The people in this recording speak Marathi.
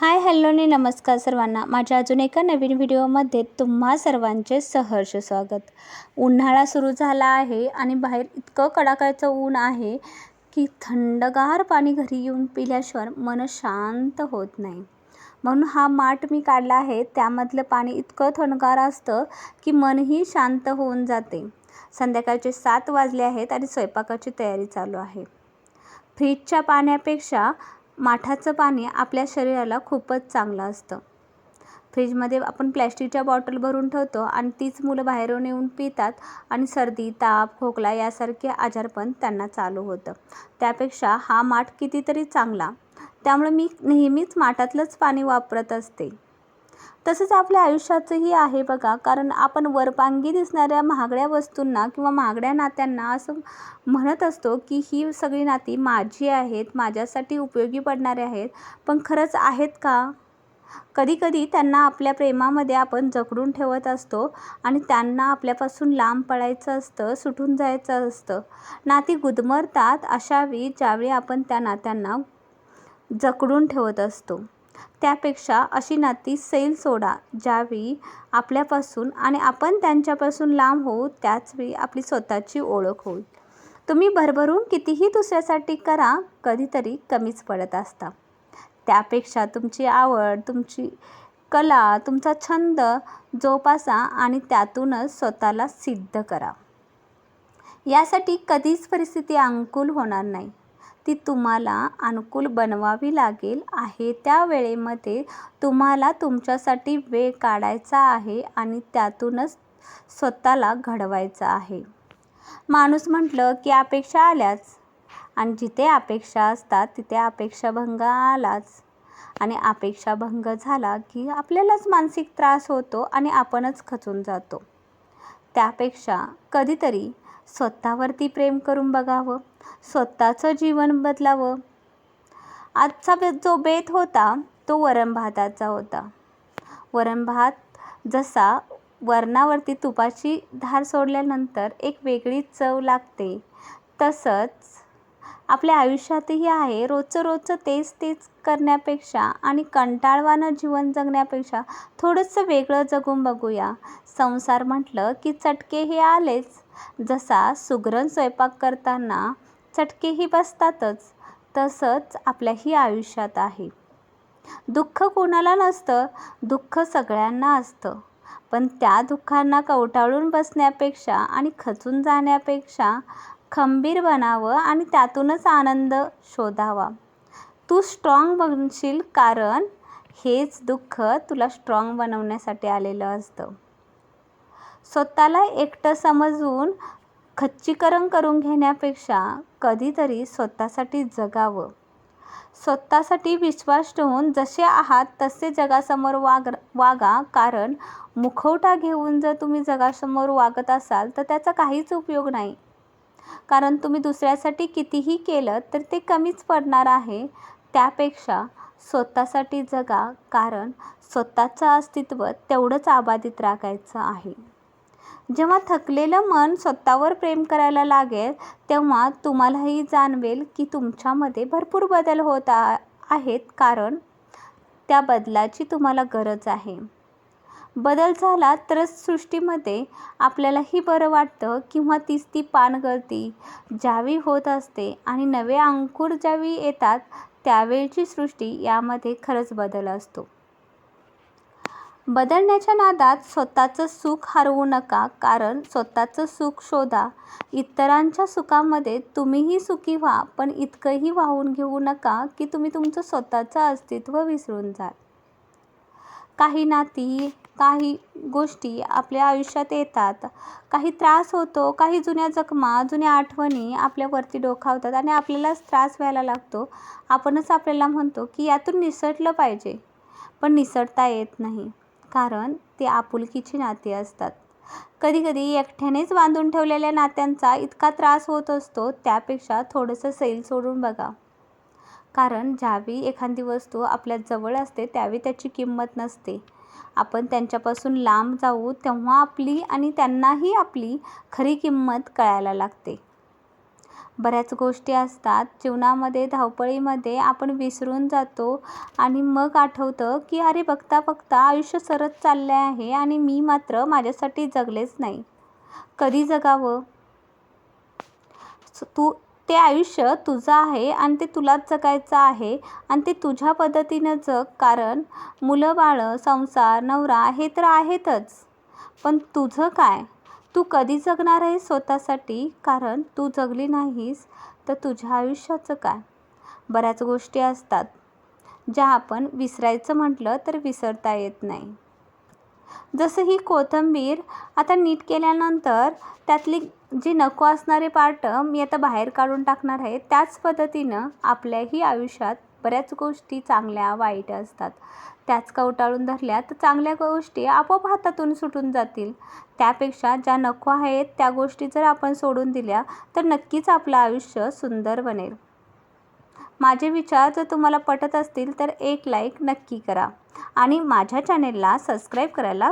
हाय हॅलो आणि नमस्कार सर्वांना. माझ्या अजून एका नवीन व्हिडिओमध्ये तुम्हा सर्वांचे सहर्ष स्वागत. उन्हाळा सुरू झाला आहे आणि बाहेर इतकं कडाक्याचं ऊन आहे की थंडगार पाणी घरी येऊन पिल्याशिवाय मन शांत होत नाही. म्हणून हा माठ मी काढला आहे. त्यामधलं पाणी इतकं थंडगार असतं की मनही शांत होऊन जाते. संध्याकाळचे 7 वाजले आहेत आणि स्वयंपाकाची तयारी चालू आहे. फ्रीजच्या पाण्यापेक्षा माठाचं पाणी आपल्या शरीराला खूपच चांगलं असतं. फ्रीजमध्ये आपण प्लॅस्टिकच्या बॉटल भरून ठेवतो आणि तीच मुलं बाहेरून येऊन पितात आणि सर्दी, ताप, खोकला यासारखे आजारपण त्यांना चालू होतं. त्यापेक्षा हा माठ कितीतरी चांगला. त्यामुळे मी नेहमीच माठातलंच पाणी वापरत असते. तसंच आपल्या आयुष्याचंही आहे बघा. कारण आपण वरपांगी दिसणाऱ्या महागड्या वस्तूंना किंवा महागड्या नात्यांना असं म्हणत असतो की ही सगळी नाती माझी आहेत, माझ्यासाठी उपयोगी पडणारे आहेत. पण खरंच आहेत का? कधीकधी त्यांना आपल्या प्रेमामध्ये आपण जकडून ठेवत असतो आणि त्यांना आपल्यापासून लांब पळायचं असतं, सुटून जायचं असतं. नाती गुदमरतात अशावेळी ज्यावेळी आपण त्या नात्यांना जकडून ठेवत असतो. त्यापेक्षा अशी नाती सैल सोडा ज्यावेळी आपल्यापासून आणि आपण त्यांच्यापासून लांब होऊ. त्याचवेळी आपली स्वतःची ओळख होईल. तुम्ही भरभरून कितीही दुसऱ्यासाठी करा, कधीतरी कमीच पडत असता. त्यापेक्षा तुमची आवड, तुमची कला, तुमचा छंद जोपासा आणि त्यातूनच स्वतःला सिद्ध करा. यासाठी कधीच परिस्थिती अनुकूल होणार नाही. ती तुम्हाला अनुकूल बनवावी लागेल आहे. त्या वेळेमध्ये तुम्हाला तुमच्यासाठी वेळ काढायचा आहे आणि त्यातूनच स्वतःला घडवायचं आहे. माणूस म्हटलं की अपेक्षा आल्याच आणि जिथे अपेक्षा असतात तिथे अपेक्षाभंग आलाच आणि अपेक्षाभंग झाला की आपल्यालाच मानसिक त्रास होतो आणि आपणच खचून जातो. त्यापेक्षा कधीतरी स्वतःवरती प्रेम करून बघावं, स्वतःचं जीवन बदलावं. आजचा जो बेत होता तो वरण भाताचा होता. वरण भात जसा वरणावरती तुपाची धार सोडल्यानंतर एक वेगळीच चव लागते, तसंच आपल्या आयुष्यातही आहे. रोजचं तेच करण्यापेक्षा आणि कंटाळवाणं जीवन जगण्यापेक्षा थोडंसं वेगळं जगून बघूया. संसार म्हटलं की चटके हे आलेच. जसा सुगरण स्वयंपाक करताना चटकेही बसतातच, तसंच आपल्याही आयुष्यात आहे. दुःख कोणाला नसतं, दुःख सगळ्यांना असतं. पण त्या दुःखांना कवटाळून बसण्यापेक्षा आणि खचून जाण्यापेक्षा खंबीर बनावं आणि त्यातूनच आनंद शोधावा. तू स्ट्रॉंग बनशील, कारण हेच दुःख तुला स्ट्रॉंग बनवण्यासाठी आलेलं असतं. स्वतःला एकटं समजून खच्चीकरण करून घेण्यापेक्षा कधीतरी स्वतःसाठी जगावं. स्वतःसाठी विश्वास ठेवून जसे आहात तसे जगासमोर वागा. कारण मुखवटा घेऊन जर तुम्ही जगासमोर वागत असाल तर त्याचा काहीच उपयोग नाही. कारण तुम्ही दुसऱ्यासाठी कितीही केलं तर ते कमीच पडणार आहे. त्यापेक्षा स्वतःसाठी जगा, कारण स्वतःचं अस्तित्व तेवढंच अबाधित राखायचं आहे. जेव्हा थकलेलं मन स्वतःवर प्रेम करायला लागेल तेव्हा तुम्हालाही जाणवेल की तुमच्यामध्ये भरपूर बदल होत आहेत. कारण त्या बदलाची तुम्हाला गरज आहे. बदल झाला तरच सृष्टीमध्ये आपल्यालाही बरं वाटतं किंवा तीच ती पानगळती ज्यावेळी होत असते आणि नवे अंकुर ज्यावेळी येतात त्यावेळची सृष्टी, यामध्ये खरंच बदल असतो. बदलण्याच्या नादात स्वतःचं सुख हरवू नका. कारण स्वतःचं सुख शोधा. इतरांच्या सुखामध्ये तुम्हीही सुखी व्हा, पण इतकंही वाहून घेऊ नका की तुम्ही तुमचं स्वतःचं अस्तित्व विसरून जाल. काही नाती, काही गोष्टी आपल्या आयुष्यात येतात, काही त्रास होतो, काही जुन्या जखमा, जुन्या आठवणी आपल्यावरती डोकावतात आणि आपल्यालाच त्रास व्हायला लागतो. आपणच आपल्याला म्हणतो की यातून निसटलं पाहिजे, पण निसटता येत नाही. कारण ते आपुलकीची नाती असतात. कधीकधी एकट्यानेच बांधून ठेवलेल्या नात्यांचा इतका त्रास होत असतो. त्यापेक्षा थोडंसं सैल सोडून बघा. कारण ज्यावेळी एखादी वस्तू आपल्या जवळ असते त्यावेळी त्याची किंमत नसते. आपण त्यांच्यापासून लांब जाऊ तेव्हा आपली आणि त्यांनाही आपली खरी किंमत कळायला लागते. बऱ्याच गोष्टी असतात जीवनामध्ये, धावपळीमध्ये आपण विसरून जातो आणि मग आठवतं की अरे बघता बघता आयुष्य सरत चालले आहे आणि मी मात्र माझ्यासाठी जगलेच नाही. कधी जगावं? ते आयुष्य तुझं आहे आणि ते तुलाच जगायचं आहे आणि ते तुझ्या पद्धतीनं जग. कारण मुलं बाळं, संसार, नवरा हे तर आहेतच, पण तुझं काय? तू कधी जगणार आहेस स्वतःसाठी? कारण तू जगली नाहीस तर तुझ्या आयुष्याचं काय? बऱ्याच गोष्टी असतात ज्या आपण विसरायचं म्हटलं तर विसरता येत नाही. जसं ही कोथिंबीर आता नीट केल्यानंतर त्यातली जी नको असणारे पार्ट मी आता बाहेर काढून टाकणार आहे. त्याच पद्धतीनं आपल्याही आयुष्यात बऱ्याच गोष्टी चांगल्या वाईट असतात. त्याच कवटाळून धरल्या तर चांगल्या गोष्टी आपोआप हातातून सुटून जातील. त्यापेक्षा ज्या नको आहेत त्या गोष्टी जर आपण सोडून दिल्या तर नक्कीच आपलं आयुष्य सुंदर बनेल. माझे विचार जर तुम्हाला पटत असतील तर एक लाईक नक्की करा आणि माझ्या चॅनेलला सबस्क्राईब करायला